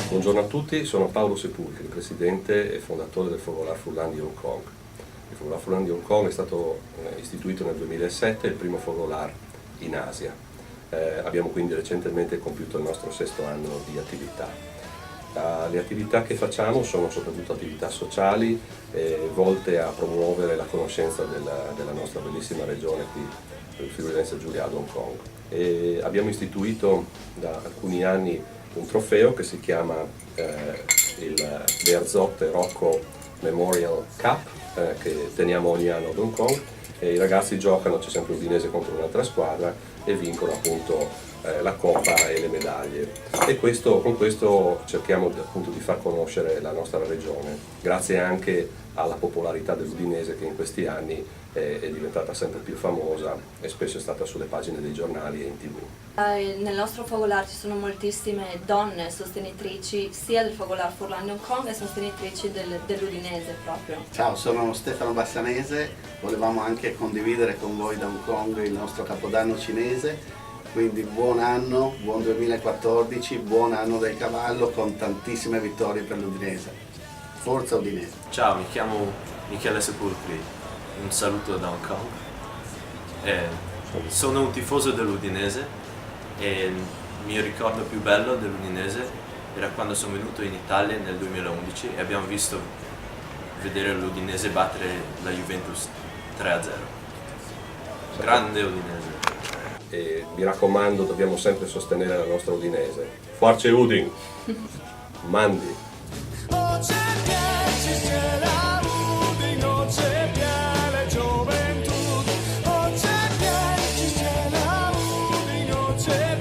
Buongiorno a tutti, sono Paolo Sepulcri, presidente e fondatore del Fogolar Furlan di Hong Kong. Il Fogolar Furlan di Hong Kong è stato istituito nel 2007, il primo fogolar in Asia. Abbiamo quindi recentemente compiuto il nostro 6° anno di attività. Le attività che facciamo sono soprattutto attività sociali volte a promuovere la conoscenza della nostra bellissima regione qui, il Friuli Venezia Giulia ad Hong Kong. Abbiamo istituito da alcuni anni un trofeo che si chiama il Bearzot Rocco Memorial Cup che teniamo ogni anno ad Hong Kong, e i ragazzi giocano, c'è sempre l'Udinese contro un'altra squadra, e vincono appunto la coppa e le medaglie, e con questo cerchiamo appunto di far conoscere la nostra regione, grazie anche alla popolarità dell'Udinese che in questi anni è diventata sempre più famosa e spesso è stata sulle pagine dei giornali e in TV. Nel nostro fogolar ci sono moltissime donne sostenitrici sia del Fogolar Furlan di Hong Kong e sostenitrici dell'Udinese proprio. Ciao, sono Stefano Bassanese, volevamo anche condividere con voi da Hong Kong il nostro capodanno cinese, quindi buon anno, buon 2014, buon anno del cavallo con tantissime vittorie per l'Udinese. Forza Udinese! Ciao, mi chiamo Michele Sepulcri, un saluto da Hong Kong. Sono un tifoso dell'Udinese e il mio ricordo più bello dell'Udinese era quando sono venuto in Italia nel 2011 e abbiamo visto vedere l'Udinese battere la Juventus 3-0. Grande Udinese! E mi raccomando, dobbiamo sempre sostenere la nostra Udinese. Forza Udin! Mandi! C'è